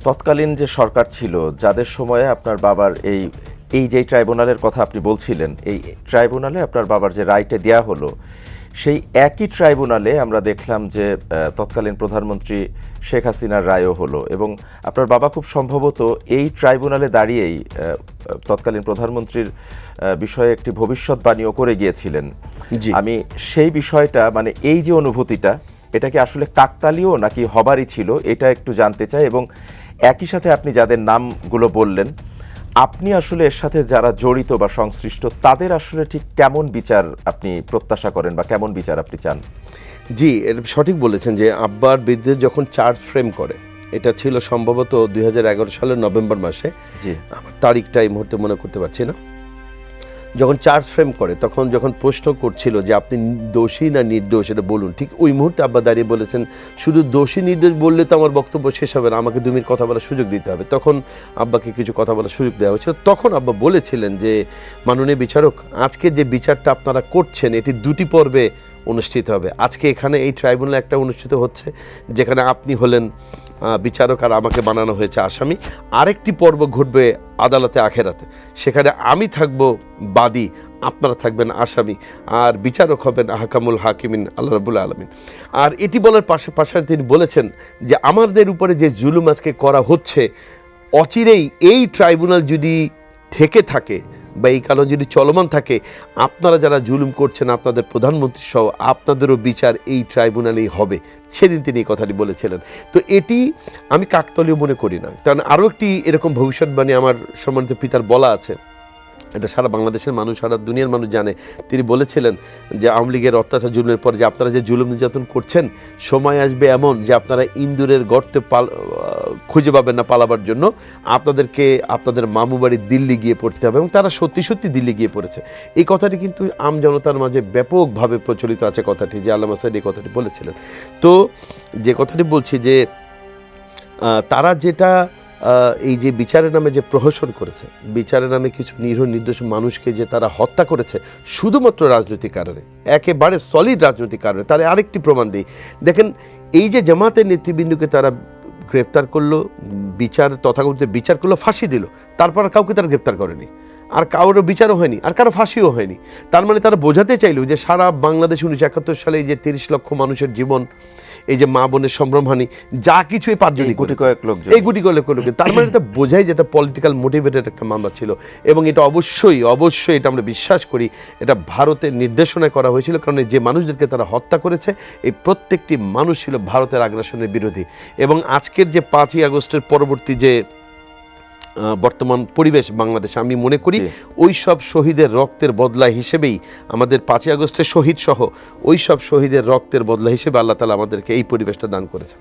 তৎকালীন যে সরকার ছিল, যাদের সময়ে আপনার বাবার এই এই যে ট্রাইব্যুনালের কথা আপনি বলছিলেন, এই ট্রাইব্যুনালে আপনার বাবার যে রায়টা দেয়া হলো, সেই একই ট্রাইব্যুনালে আমরা দেখলাম যে তৎকালীন প্রধানমন্ত্রী শেখ হাসিনার রায়ও হলো, এবং আপনার বাবা খুব সম্ভবত এই ট্রাইব্যুনালে দাঁড়িয়েই তৎকালীন প্রধানমন্ত্রীর বিষয়ে একটি ভবিষ্যৎবাণীও করে গিয়েছিলেন। আমি সেই বিষয়টা, মানে এই যে অনুভূতিটা, এটা কি আসলে কাকতালীয় নাকি হবারই ছিল, এটা একটু জানতে চাই। এবং একই সাথে আপনি যাদের নামগুলো বললেন, আপনি আসলে এর সাথে যারা জড়িত বা সংশ্লিষ্ট, তাদের আসলে ঠিক কেমন বিচার আপনি প্রত্যাশা করেন বা কেমন বিচার আপনি চান? জি, এটা সঠিক বলেছেন যে আব্বার বিরুদ্ধে যখন চার্জ ফ্রেম করে, এটা ছিল সম্ভবত 2011 সালের নভেম্বর মাসে। জি, আমার তারিখটা এই মুহূর্তে মনে করতে পারছি না। যখন চার্জ ফ্রেম করে, তখন যখন প্রশ্ন করছিল যে আপনি দোষী না নির্দোষ, এটা বলুন, ঠিক ওই মুহূর্তে আব্বা দাঁড়িয়ে বলেছেন, শুধু দোষী নির্দোষ বললে তো আমার বক্তব্য শেষ হবে না, আমাকে 2 মিনিট কথা বলার সুযোগ দিতে হবে। তখন আব্বাকে কিছু কথা বলার সুযোগ দেওয়া হয়েছিল। তখন আব্বা বলেছিলেন যে মাননীয় বিচারক, আজকে যে বিচারটা আপনারা করছেন এটি 2টি পর্বে অনুষ্ঠিত হবে। আজকে এখানে এই ট্রাইব্যুনালে একটা অনুষ্ঠিত হচ্ছে, যেখানে আপনি হলেন বিচারক আর আমাকে বানানো হয়েছে আসামি। আরেকটি পর্ব ঘটবে আদালতে আখেরাতে, সেখানে আমি থাকব বাদী, আপনারা থাকবেন আসামি, আর বিচারক হবেন আহকামুল হাকিমিন আল্লাহ রাব্বুল আলামিন। আর এটি বলার পাশাপাশি তিনি বলেছেন যে আমাদের উপরে যে জুলুম আজকে করা হচ্ছে, অচিরেই এই ট্রাইব্যুনাল যদি থেকে থাকে বা এই কারণ যদি চলমান থাকে, আপনারা যারা জুলুম করছেন, আপনাদের প্রধানমন্ত্রী সহ, আপনাদেরও বিচার এই ট্রাইব্যুনালেই হবে। সেদিন তিনি এই কথাটি বলেছিলেন। তো এটি আমি কাকতালীয় মনে করি না, কারণ আরও একটি এরকম ভবিষ্যৎবাণী আমার সম্মানিত পিতার বলা আছে, এটা সারা বাংলাদেশের মানুষ, সারা দুনিয়ার মানুষ জানে। তিনি বলেছিলেন যে আওয়ামী লীগের অত্যাচার জুলুমের পর যে আপনারা যে জুলুম নির্যাতন করছেন, সময় আসবে এমন যে আপনারা ইন্দুরের গর্তে খুঁজে পাবেন না পালাবার জন্য, আপনাদেরকে আপনাদের মামু বাড়ি দিল্লি গিয়ে পড়তে হবে। এবং তারা সত্যি সত্যি দিল্লি গিয়ে পড়েছে। এই কথাটি কিন্তু আমজনতার মাঝে ব্যাপকভাবে প্রচলিত আছে, কথাটি যে আল্লামা সাঈদ এই কথাটি বলেছিলেন। তো যে কথাটি বলছি যে তারা যেটা এই যে বিচারের নামে যে প্রহসন করেছে, বিচারের নামে কিছু নিরীহ নির্দোষ মানুষকে যে তারা হত্যা করেছে শুধুমাত্র রাজনৈতিক কারণে, একেবারে সলিড রাজনৈতিক কারণে। তার আরেকটি প্রমাণ দিই, দেখেন এই যে জামাতের নেতৃবৃন্দকে তারা গ্রেপ্তার করলো, তথাকথিত বিচার করলো, ফাঁসি দিল, তারপর কাউকে তারা গ্রেপ্তার করেনি, আর কারোর বিচারও হয়নি, আর কারো ফাঁসিও হয়নি। তার মানে তারা বোঝাতে চাইল যে সারা বাংলাদেশ 1971 সালে এই যে 30 লক্ষ মানুষের জীবন, এই যে মা বোনের সম্ভ্রমহানি, যা কিছু এই 5 জনই গুটি কয়েক লোক, এই গুটি কয়েক লোক, তার মানে এটা বোঝাই যে এটা পলিটিক্যাল মোটিভেটেড একটা মামলা ছিল। এবং এটা অবশ্যই এটা আমরা বিশ্বাস করি এটা ভারতের নির্দেশনায় করা হয়েছিল, কারণ যে মানুষদেরকে তারা হত্যা করেছে এই প্রত্যেকটি মানুষ ছিল ভারতের আগ্রাসনের বিরোধী। এবং আজকের যে 5ই আগস্টের পরবর্তী যে বর্তমান পরিবেশ বাংলাদেশে, আমি মনে করি ওই সব শহীদের রক্তের বদলা হিসেবেই, আমাদের 5ই আগস্টের শহীদ সহ ওই সব শহীদের রক্তের বদলা হিসেবে আল্লাহ তাআলা আমাদেরকে এই পরিবেশটা দান করেছেন।